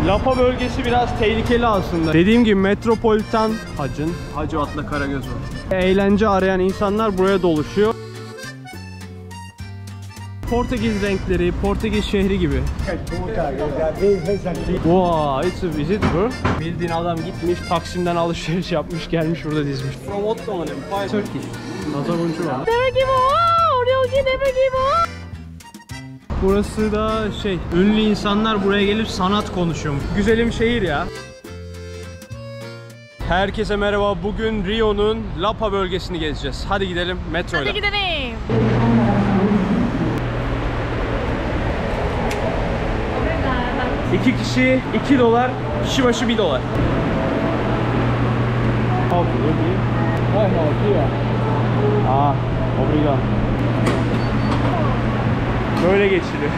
Lapa bölgesi biraz tehlikeli aslında. Dediğim gibi metropolitan Hacivat'la Karagöz var. Eğlence arayan insanlar buraya doluşuyor. Portekiz renkleri, Portekiz şehri gibi. Wow, it's a visit bro. Bildiğin adam gitmiş, Taksim'den alışveriş yapmış, gelmiş burada dizmiş. From Ottoman Empire, Turkish. Nazar boncuğu var. Burası da ünlü insanlar buraya gelip sanat konuşuyormuş. Güzelim şehir ya. Herkese merhaba. Bugün Rio'nun Lapa bölgesini gezeceğiz. Hadi gidelim metroyla. Hadi gidelim. İki kişi $2, kişi başı $1. Ah, obrigado. Böyle geçiliyor.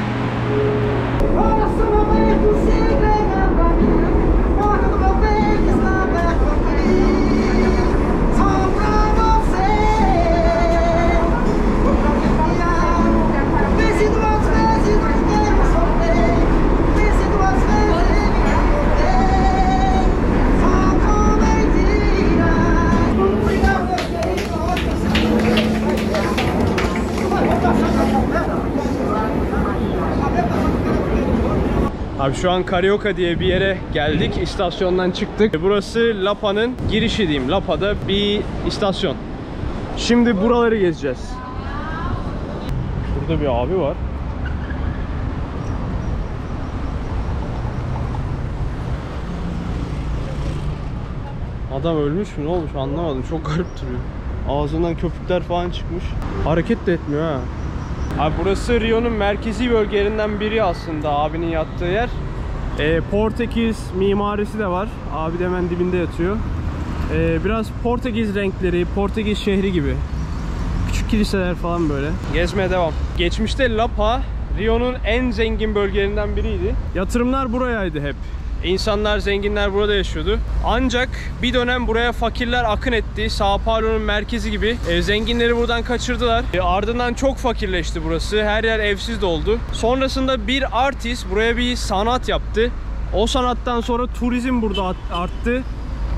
Abi şu an Carioca diye bir yere geldik. İstasyondan çıktık. Burası Lapa'nın girişi diyeyim. Lapa'da bir istasyon. Şimdi buraları gezeceğiz. Burada bir abi var. Adam ölmüş mü? Ne olmuş anlamadım. Çok garip duruyor. Ağzından köpükler falan çıkmış. Hareket de etmiyor ha. Abi burası Rio'nun merkezi bölgelerinden biri aslında, abinin yattığı yer. Portekiz mimarisi de var. Abi de hemen dibinde yatıyor. Biraz Portekiz renkleri, Portekiz şehri gibi. Küçük kiliseler falan böyle. Gezmeye devam. Geçmişte Lapa, Rio'nun en zengin bölgelerinden biriydi. Yatırımlar burayaydı hep. İnsanlar, zenginler burada yaşıyordu. Ancak bir dönem buraya fakirler akın etti. São Paulo'nun merkezi gibi. Zenginleri buradan kaçırdılar. Ardından çok fakirleşti burası. Her yer evsiz doldu. Sonrasında bir artist buraya bir sanat yaptı. O sanattan sonra turizm burada arttı.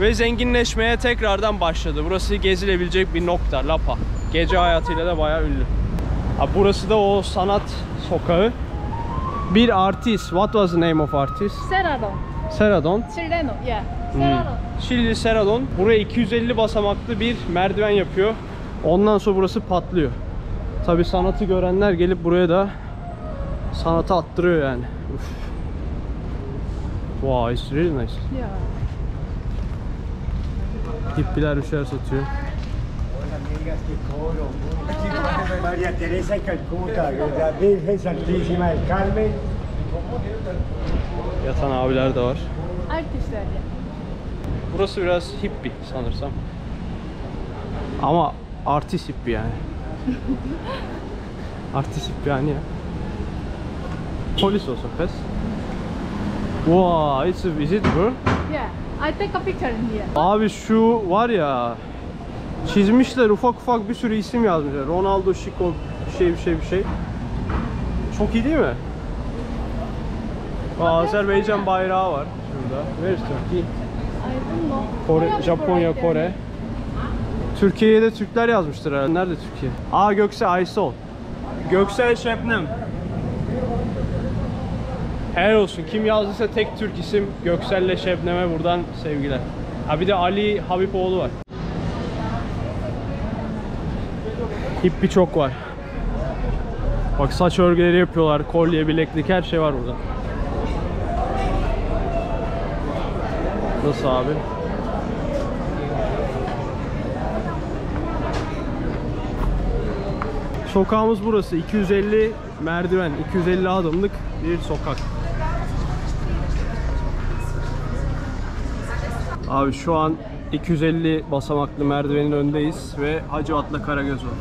Ve zenginleşmeye tekrardan başladı. Burası gezilebilecek bir nokta, Lapa. Gece hayatıyla da bayağı ünlü. Burası da o sanat sokağı. Bir artist. What was the name of artist? Serradon. Serradon. Chileno, yeah. Serradon. Şili Serradon. Buraya 250 basamaklı bir merdiven yapıyor. Ondan sonra burası patlıyor. Tabi sanatı görenler gelip buraya da sanatı attırıyor yani. Uf. Wow, it's really nice. Yeah. Hippiler bir şeyler satıyor. María Teresa Calcuta, la Virgen Santísima del Carmen. Yatan abiler de var. Artistler ya. Burası biraz hippie sanırsam. Ama artist hippie yani. Artist hippie yani ya. Polis olsun pes. Wow, it's a visit bro. Yeah. I take a picture in here. Abi şu var ya, çizmişler, ufak ufak bir sürü isim yazmışlar. Ronaldo, Chico, bir şey. Çok iyi değil mi? Azerbaycan bayrağı var şurada. Where's Turkey? I don't know. Kore, Japonya, Kore. Türkiye'ye de Türkler yazmıştır herhalde. Nerede Türkiye? Göksel Aysol. Göksel Şebnem. Helal olsun. Kim yazdıysa tek Türk isim Göksel'le Şebnem'e buradan sevgiler. Bir de Ali Habipoğlu var. Hippi çok var. Bak saç örgüleri yapıyorlar. Kolye, bileklik, her şey var burada. Nasıl abi? Sokağımız burası. 250 merdiven, 250 adımlık bir sokak. Abi şu an 250 basamaklı merdivenin önündeyiz ve Hacivat'la Karagöz var.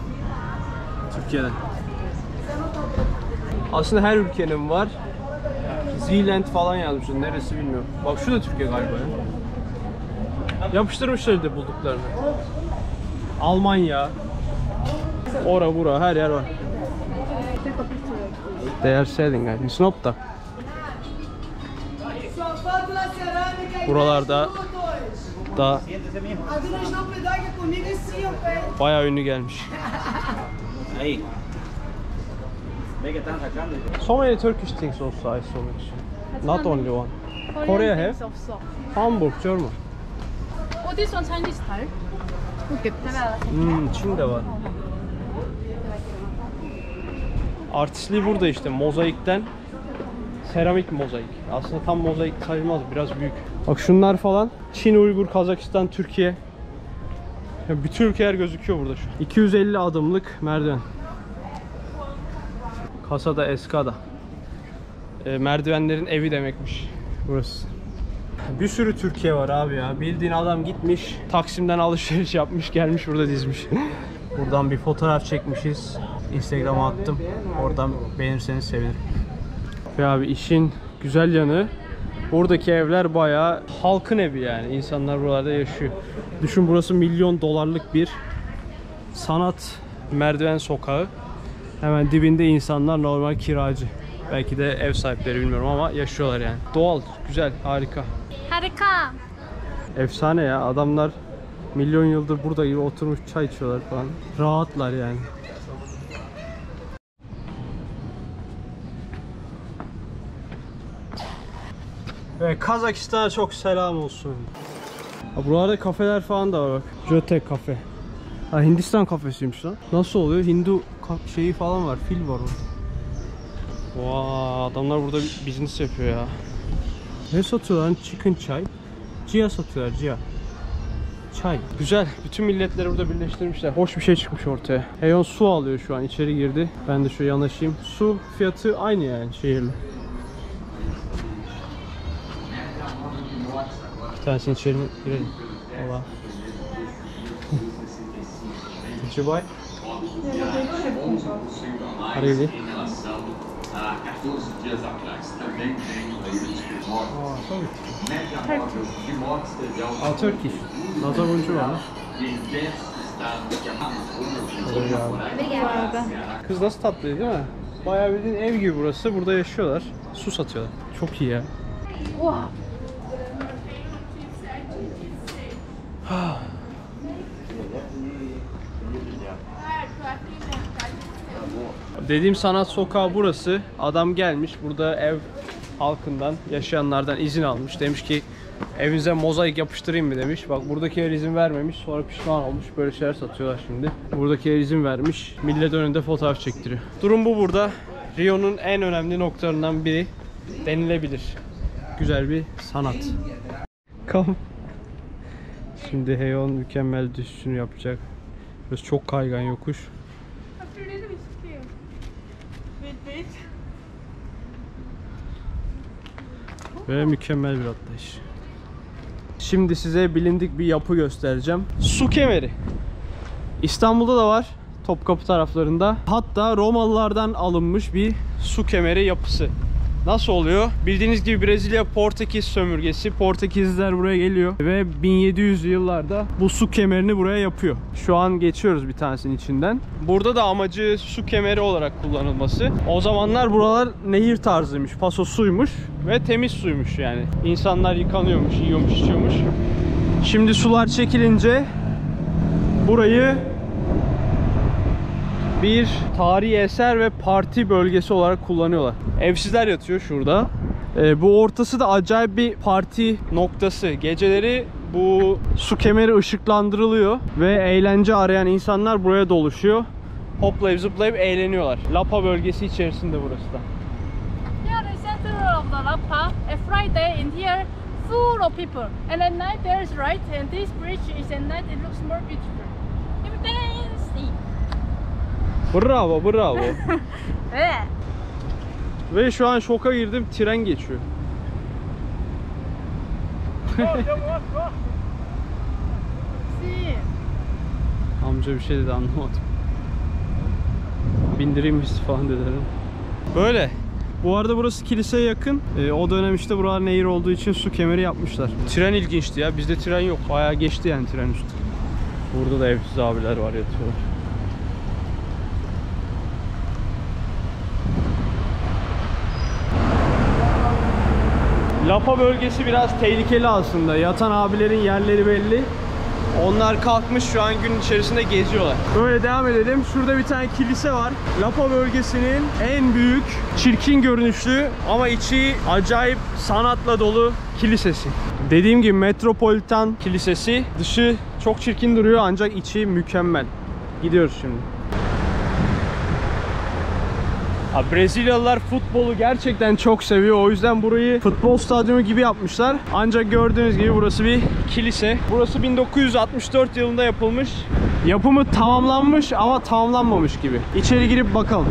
Türkiye'den. Aslında her ülkenin var. Zealand falan yazmışlar. Neresi bilmiyorum. Bak şu da Türkiye galiba ya. Yapıştırmışlar de bulduklarını. Almanya. Ora bura her yer var. They are selling. It's not da. Espátula cerâmica. Buralarda da A dona não pedaga comigo assim, ó, pé. bayağı ünlü gelmiş. Ahí. Ve que están sacando. So many Turkish things also I saw actually. Not only one. Korea have? things 없어. Hamburg, German. Oh, this one Chinese style. Look at this. Çin de var. Artistliği burada işte mozaikten seramik mozaik. Aslında tam mozaik sayılmaz, biraz büyük. Bak şunlar falan Çin, Uygur, Kazakistan, Türkiye. Ya bütün ülkeler gözüküyor burada şu. 250 adımlık merdiven. Casa da Escada. Merdivenlerin evi demekmiş burası. Bir sürü Türkiye var abi ya. Bildiğin adam gitmiş, Taksim'den alışveriş yapmış, gelmiş burada dizmiş. Buradan bir fotoğraf çekmişiz. Instagram'a attım. Oradan beğenirseniz sevinirim. Ve abi işin güzel yanı, buradaki evler bayağı halkın evi yani. İnsanlar buralarda yaşıyor. Düşün, burası milyon dolarlık bir sanat merdiven sokağı. Hemen dibinde insanlar normal kiracı. Belki de ev sahipleri, bilmiyorum ama yaşıyorlar yani. Doğal, güzel, harika. Harika. Efsane ya, adamlar milyon yıldır burada gibi oturmuş çay içiyorlar falan. Rahatlar yani. Ve Kazakistan'a çok selam olsun. Ha, buralarda kafeler falan da var bak. Jötek kafe. Ha, Hindistan kafesiymiş lan. Nasıl oluyor? Hindu şeyi falan var, fil var orada. Vaa, adamlar burada business yapıyor ya. Ne satıyorlar lan? Chicken çay. Cia satıyorlar, cia. Çay. Güzel. Bütün milletleri burada birleştirmişler. Hoş bir şey çıkmış ortaya. Heyon su alıyor şu an. İçeri girdi. Ben de şöyle yanaşayım. Su fiyatı aynı yani şehirle. Bir tanesini içeri girelim. Valla. Did you buy? Really? Turkish. Nazar boncuğu var. Kız nasıl tatlı değil mi? Bayağı bildiğin ev gibi burası. Burada yaşıyorlar. Su satıyorlar. Çok iyi ya. Wow. Dediğim sanat sokağı burası. Adam gelmiş burada ev halkından, yaşayanlardan izin almış. Demiş ki evinize mozaik yapıştırayım mı demiş. Bak buradakiler izin vermemiş. Sonra pişman olmuş. Böyle şeyler satıyorlar şimdi. Buradakiler izin vermiş. Millet önünde fotoğraf çektiriyor. Durum bu burada. Rio'nun en önemli noktalarından biri denilebilir. Güzel bir sanat. Come. Şimdi Heyon mükemmel düşüşünü yapacak. Burası çok kaygan yokuş. Ve mükemmel bir atlayış. Şimdi size bilindik bir yapı göstereceğim. Su kemeri. İstanbul'da da var. Topkapı taraflarında. Hatta Romalılardan alınmış bir su kemeri yapısı. Nasıl oluyor? Bildiğiniz gibi Brezilya Portekiz sömürgesi. Portekizliler buraya geliyor ve 1700'lü yıllarda bu su kemerini buraya yapıyor. Şu an geçiyoruz bir tanesinin içinden. Burada da amacı su kemeri olarak kullanılması. O zamanlar buralar nehir tarzıymış, paso suymuş ve temiz suymuş yani. İnsanlar yıkanıyormuş, yiyormuş, içiyormuş. Şimdi sular çekilince burayı bir tarihi eser ve parti bölgesi olarak kullanıyorlar. Evsizler yatıyor şurada. Bu ortası da acayip bir parti noktası. Geceleri bu su kemeri ışıklandırılıyor ve eğlence arayan insanlar buraya doluşuyor. Hoplayıp zıplayıp eğleniyorlar. Lapa bölgesi içerisinde burası da. Yeah, the center of the Lapa. A Friday in here, full of people. And at night there's right, and this bridge is at night. It looks more beautiful. You can see. Bravo, bravo. Yeah. Ve şu an şoka girdim, tren geçiyor. See. Amca bir şey dedi, anlamadım. Bindireyim bizi falan dediler. Böyle. Bu arada burası kiliseye yakın. O dönem işte buralar nehir olduğu için su kemeri yapmışlar. Tren ilginçti ya. Bizde tren yok. Bayağı geçti yani tren üstü. Burada da evsiz abiler var, yatıyorlar. Lapa bölgesi biraz tehlikeli aslında. Yatan abilerin yerleri belli. Onlar kalkmış şu an gün içerisinde geziyorlar. Böyle devam edelim. Şurada bir tane kilise var. Lapa bölgesinin en büyük, çirkin görünüşlü ama içi acayip sanatla dolu kilisesi. Dediğim gibi Metropolitan Kilisesi. Dışı çok çirkin duruyor ancak içi mükemmel. Gidiyoruz şimdi. Brezilyalılar futbolu gerçekten çok seviyor. O yüzden burayı futbol stadyumu gibi yapmışlar. Ancak gördüğünüz gibi burası bir kilise. Burası 1964 yılında yapılmış. Yapımı tamamlanmış ama tamamlanmamış gibi. İçeri girip bakalım.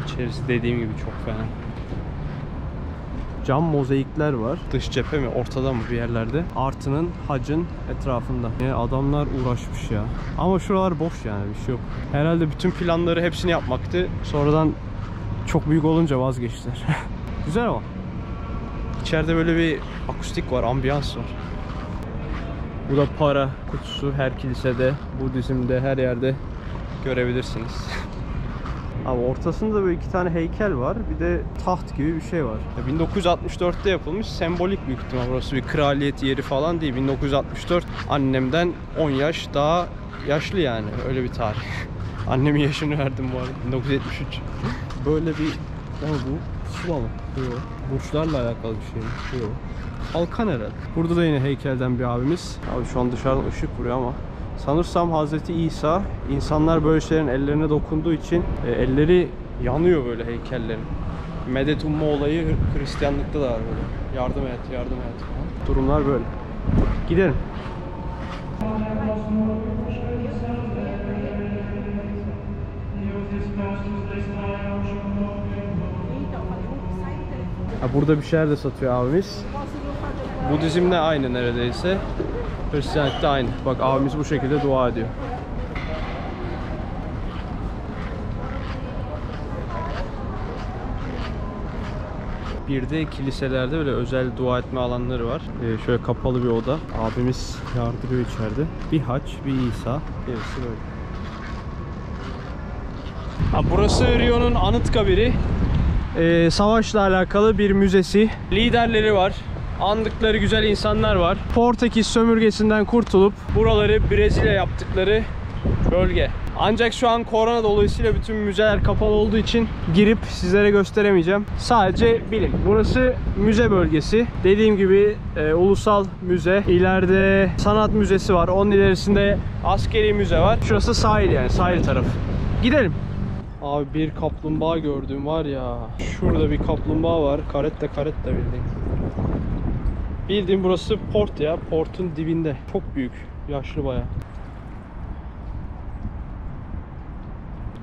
İçerisi dediğim gibi çok fena. Cam mozaikler var. Dış cephe mi ortada mı bir yerlerde. Artının hacın etrafında. Yani adamlar uğraşmış ya. Ama şuralar boş yani, bir şey yok. Herhalde bütün planları hepsini yapmaktı. Sonradan çok büyük olunca vazgeçtiler. Güzel ama. İçeride böyle bir akustik var, ambiyans var. Bu da para kutusu, her kilisede, Budizm'de, her yerde görebilirsiniz. Abi ortasında böyle iki tane heykel var. Bir de taht gibi bir şey var. 1964'te yapılmış. Sembolik büyük ihtimal. Burası bir kraliyet yeri falan değil. 1964 annemden 10 yaş daha yaşlı yani. Öyle bir tarih. Annemin yaşını verdim bu arada. 1973. Böyle bir... Ama bu pusula mı? Yok. Burçlarla alakalı bir şey mi? Yok. Halkan herhalde. Burada da yine heykelden bir abimiz. Abi şu an dışarıdan ışık vuruyor ama sanırsam Hazreti İsa, insanlar böyle şeylerin ellerine dokunduğu için elleri yanıyor böyle heykellerin. Medet umma olayı Hristiyanlıkta da var böyle. Yardım et, yardım et falan. Durumlar böyle. Gidelim. Burada bir şeyler de satıyor abimiz. Budizm'le aynı neredeyse. Hristiyanlıkta aynı. Bak abimiz bu şekilde dua ediyor. Bir de kiliselerde böyle özel dua etme alanları var. Şöyle kapalı bir oda. Abimiz yardırıyor içeride. Bir haç, bir İsa. Gerisi böyle. Burası Rio'nun Anıtkabir'i. Savaşla alakalı bir müzesi. Liderleri var. Andıkları güzel insanlar var. Portekiz sömürgesinden kurtulup buraları Brezilya yaptıkları bölge. Ancak şu an korona dolayısıyla bütün müzeler kapalı olduğu için girip sizlere gösteremeyeceğim. Sadece bilin. Burası müze bölgesi. Dediğim gibi ulusal müze. İleride sanat müzesi var. Onun ilerisinde askeri müze var. Şurası sahil yani, sahil tarafı. Gidelim. Abi bir kaplumbağa gördüm var ya. Şurada bir kaplumbağa var. Karette bildiğin. Bildiğim burası port ya. Portun dibinde. Çok büyük. Yaşlı bayağı.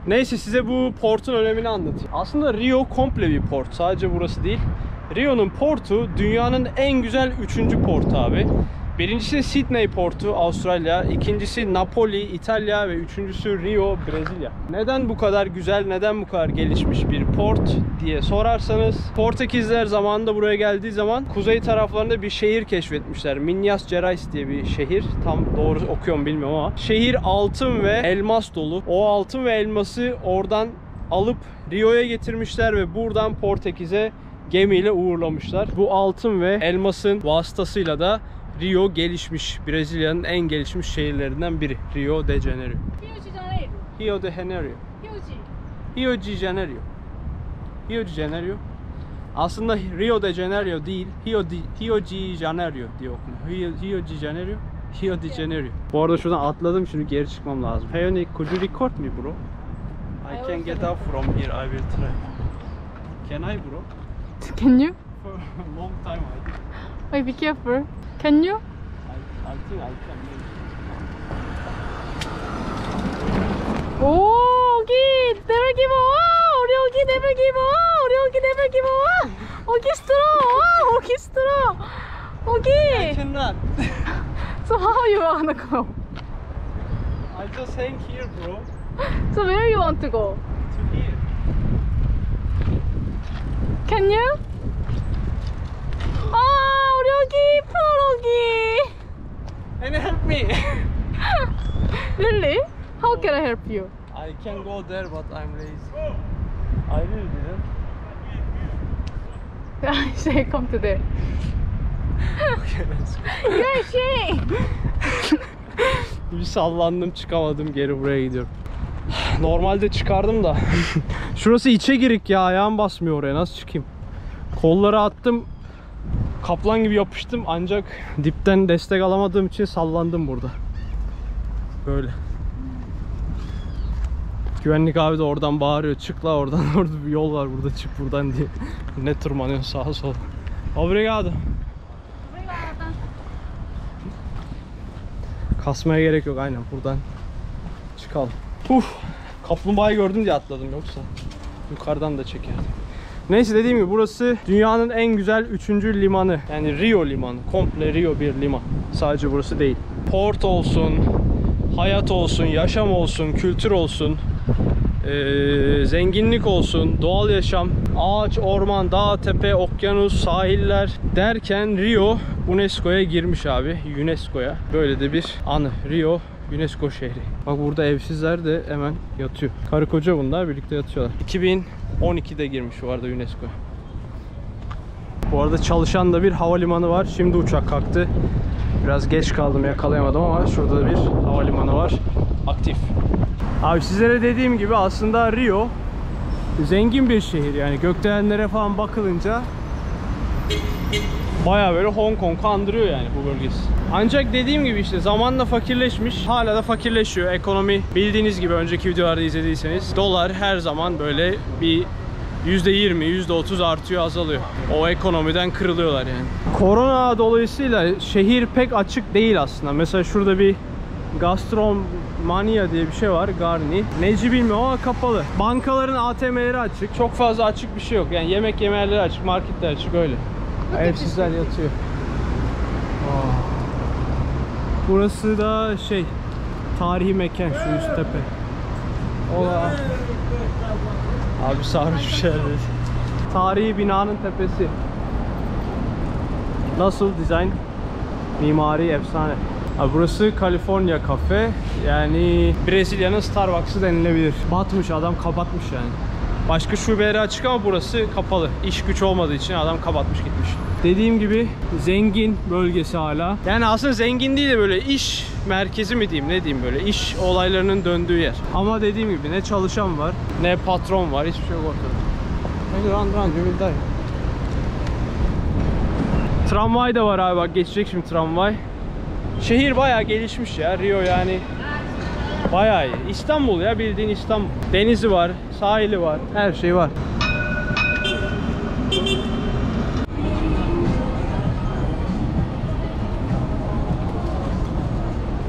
Neyse size bu portun önemini anlatayım. Aslında Rio komple bir port. Sadece burası değil. Rio'nun portu dünyanın en güzel 3. portu abi. Birincisi Sydney portu Avustralya, ikincisi Napoli İtalya ve üçüncüsü Rio Brezilya. Neden bu kadar güzel, neden bu kadar gelişmiş bir port diye sorarsanız, Portekizler zamanında buraya geldiği zaman kuzey taraflarında bir şehir keşfetmişler. Minas Gerais diye bir şehir. Tam doğru okuyorum bilmiyorum ama. Şehir altın ve elmas dolu. O altın ve elması oradan alıp Rio'ya getirmişler ve buradan Portekiz'e gemiyle uğurlamışlar. Bu altın ve elmasın vasıtasıyla da Rio gelişmiş. Brezilya'nın en gelişmiş şehirlerinden biri. Rio de Janeiro. Rio de Janeiro. Rio de Janeiro. Rio de Janeiro. Aslında Rio de Janeiro değil. Rio de Janeiro diye okunuyor. Rio de Janeiro. Rio de Janeiro. Bu arada şuradan atladım, şimdi geri çıkmam lazım. Hey Nick, could you record me bro? I can get out from here. I will try. Can I bro? Can you? For a long time I did. Wait, be careful. Can you? I think I can. 오, 여기 never give up. 우리 여기 never give up. 우리 여기 never give up. 여기 strong. 여기 strong. I 여기. cannot. So how you wanna go? I just hang here, bro. So where you want to go? Can you? Oh, 여기 프로기. And help me. Really? How can I help you? I can go there, but I'm lazy. I really didn't. I say come to there. Okay, let's go. You're she. Bir sallandım, çıkamadım, geri buraya gidiyorum. Normalde çıkardım da. Şurası içe girik ya, ayağım basmıyor oraya, nasıl çıkayım? Kolları attım, kaplan gibi yapıştım, ancak dipten destek alamadığım için sallandım burada. Böyle. Güvenlik abi de oradan bağırıyor, çık la oradan, orada bir yol var burada, çık buradan diye. Ne tırmanıyor sağa sola. Obrigado. Kasmaya gerek yok, aynen buradan çıkalım. Kaplumbağayı gördüm diye atladım, yoksa yukarıdan da çekerdim. Neyse, dediğim gibi burası dünyanın en güzel 3. limanı. Yani Rio limanı. Komple Rio bir liman. Sadece burası değil. Port olsun, hayat olsun, yaşam olsun, kültür olsun, zenginlik olsun, doğal yaşam, ağaç, orman, dağ, tepe, okyanus, sahiller derken Rio UNESCO'ya girmiş abi. UNESCO'ya. Böyle de bir anı. Rio UNESCO şehri. Bak burada evsizler de hemen yatıyor. Karı koca bunlar birlikte yatıyorlar. 2012'de girmiş bu arada UNESCO'ya. Bu arada çalışan da bir havalimanı var. Şimdi uçak kalktı. Biraz geç kaldım, yakalayamadım ama şurada da bir havalimanı var. Aktif. Abi sizlere dediğim gibi aslında Rio zengin bir şehir. Yani gökdelenlere falan bakılınca bayağı böyle Hong Kong'u andırıyor yani bu bölgesi. Ancak dediğim gibi işte zamanla fakirleşmiş. Hala da fakirleşiyor. Ekonomi bildiğiniz gibi önceki videolarda izlediyseniz dolar her zaman böyle bir %20, %30 artıyor, azalıyor. O ekonomiden kırılıyorlar yani. Korona dolayısıyla şehir pek açık değil aslında. Mesela şurada bir Gastromania diye bir şey var. Garni. Neci bilmiyorum ama kapalı. Bankaların ATM'leri açık. Çok fazla açık bir şey yok. Yani yemek yemeleri açık, marketler açık, öyle. Evsizler yatıyor. Burası da şey, tarihi mekan, şu üst tepe. Ola. Abi sarmış bir şeyler. Tarihi binanın tepesi. Nasıl dizayn? Mimari efsane. Abi burası California Cafe. Yani Brezilya'nın Starbucks'ı denilebilir. Batmış, adam kapatmış yani. Başka şubeleri açık ama burası kapalı. İş güç olmadığı için adam kapatmış gitmiş. Dediğim gibi zengin bölgesi hala. Yani aslında zengin değil de böyle iş merkezi mi diyeyim, ne diyeyim, böyle iş olaylarının döndüğü yer. Ama dediğim gibi ne çalışan var, ne patron var, hiçbir şey yok ortada. Run, you will die. Tramvay da var abi, bak geçecek şimdi tramvay. Şehir bayağı gelişmiş ya, Rio yani. Bayağı iyi. İstanbul ya, bildiğin İstanbul. Denizi var, sahili var, her şey var.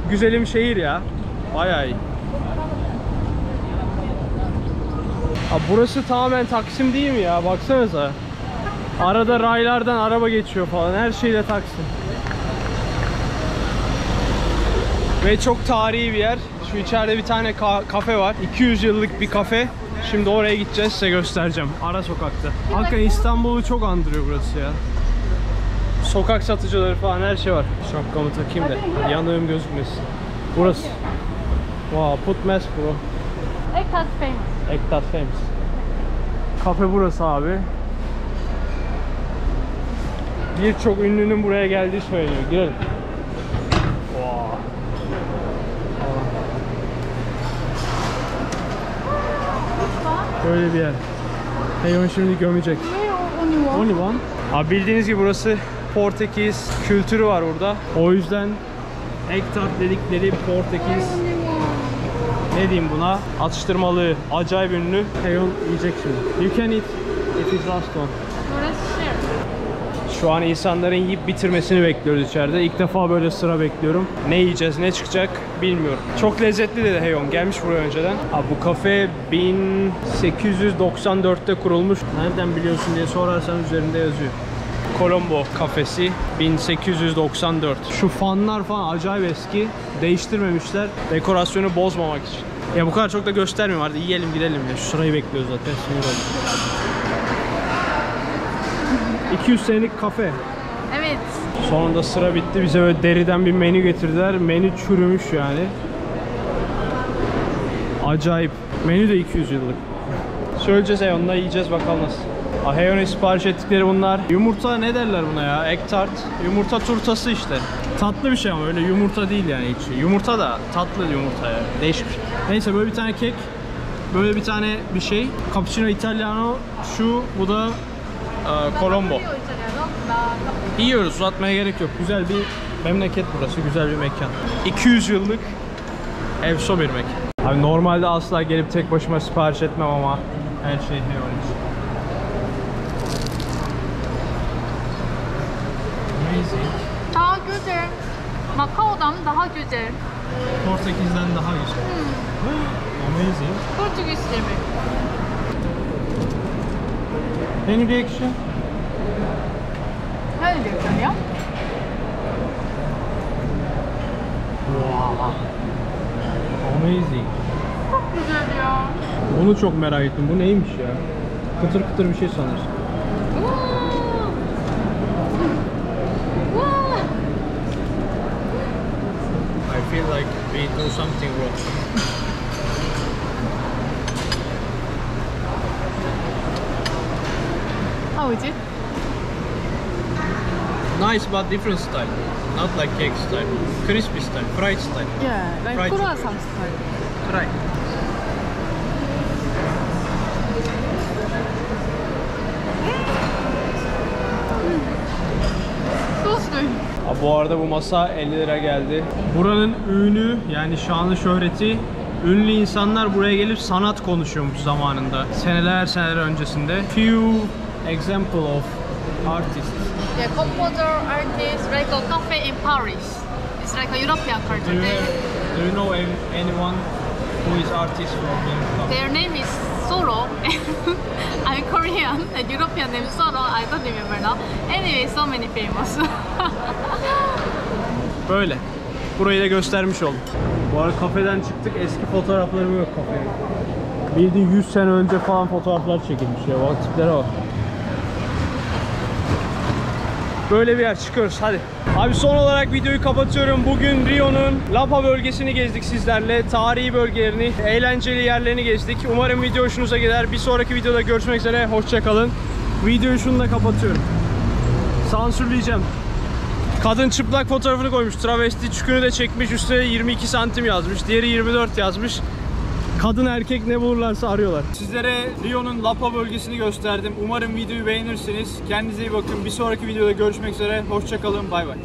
Güzelim şehir ya. Bayağı iyi. Abi burası tamamen Taksim değil mi ya? Baksanıza. Arada raylardan araba geçiyor falan. Her şeyle Taksim. Ve çok tarihi bir yer. Şu içeride bir tane kafe var. 200 yıllık bir kafe. Şimdi oraya gideceğiz, size göstereceğim. Ara sokakta. Hakikaten İstanbul'u çok andırıyor burası ya. Sokak satıcıları falan, her şey var. Şapkamı takayım da yanığım gözükmesin. Burası. Wow, put mask bro. Ektat famous. Ektat famous. Kafe burası abi. Birçok ünlünün buraya geldiği söyleniyor. Girelim. Wow. Böyle bir yer. Heyon şimdi gömecek. Only one. Abi bildiğiniz gibi burası Portekiz kültürü var burada. O yüzden Ektat dedikleri Portekiz, ne diyeyim buna, atıştırmalığı acayip ünlü. Heyon yiyecek şimdi. You can eat. It is last one. Şu an insanların yiyip bitirmesini bekliyoruz içeride. İlk defa böyle sıra bekliyorum. Ne yiyeceğiz, ne çıkacak bilmiyorum. Çok lezzetli dedi Heyon. Gelmiş buraya önceden. Abi bu kafe 1894'te kurulmuş. Nereden biliyorsun diye sorarsan üzerinde yazıyor. Colombo kafesi 1894. Şu fanlar falan acayip eski. Değiştirmemişler. Dekorasyonu bozmamak için. Ya bu kadar çok da göstermiyorum, hadi yiyelim gidelim ya. Şu sırayı bekliyoruz zaten, sinir oldum. 200 senelik kafe. Evet. Sonunda sıra bitti, bize böyle deriden bir menü getirdiler. Menü çürümüş yani. Acayip. Menü de 200 yıllık. Söyleyeceğiz Heyon'da, yiyeceğiz bakalım nasıl. Heyon'a sipariş ettikleri bunlar. Yumurta ne derler buna ya? Egg tart. Yumurta turtası işte. Tatlı bir şey ama öyle yumurta değil yani hiç. Yumurta da tatlı yumurta ya. Değişik bir şey. Neyse böyle bir tane kek. Böyle bir tane bir şey. Cappuccino Italiano. Şu, bu da Colombo. Yiyoruz, uzatmaya gerek yok. Güzel bir memleket burası, güzel bir mekan. 200 yıllık efso bir mekan. Abi normalde asla gelip tek başıma sipariş etmem ama her şey Heyon için. Amazing. Daha güzel. Macao'dan daha güzel. Portekiz'den daha güzel. Amazing. Portekiz yemek. Any reaction? Ne diyorsun ya? Wow. Amazing. Çok güzel ya. Bunu çok merak ettim. Bu neymiş ya? Kıtır kıtır bir şey sanırsın. I feel like we do something wrong. How is it? Nice but different style. Not like cake style. Crispy style, fried style. Yeah, like Fried croissant style. Try. So sweet. Bu arada bu masa 50 lira geldi. Buranın ünü yani şanlı şöhreti, ünlü insanlar buraya gelip sanat konuşuyormuş zamanında. Seneler öncesinde. Few example of artists. Yeah, composer, artist, like a cafe in Paris. It's like a European Do culture. you know anyone who is artist from here? Their name is Soro. I'm Korean. The European name Soro. I don't remember now. Anyway, so many famous. Böyle. Burayı da göstermiş oldum. Bu arada kafeden çıktık. Eski fotoğraflarım yok kafenin. Bildiğin 100 sene önce falan fotoğraflar çekilmiş ya. Bak tiplere bak. Böyle bir yer, çıkıyoruz hadi. Abi son olarak videoyu kapatıyorum. Bugün Rio'nun Lapa bölgesini gezdik sizlerle. Tarihi bölgelerini, eğlenceli yerlerini gezdik. Umarım video hoşunuza gider. Bir sonraki videoda görüşmek üzere. Hoşça kalın. Videoyu şununla kapatıyorum. Sansürleyeceğim. Kadın çıplak fotoğrafını koymuş. Travesti çükünü de çekmiş. Üstüne 22 santim yazmış. Diğeri 24 yazmış. Kadın erkek ne bulurlarsa arıyorlar. Sizlere Rio'nun Lapa bölgesini gösterdim. Umarım videoyu beğenirsiniz. Kendinize iyi bakın. Bir sonraki videoda görüşmek üzere. Hoşça kalın. Bay bay.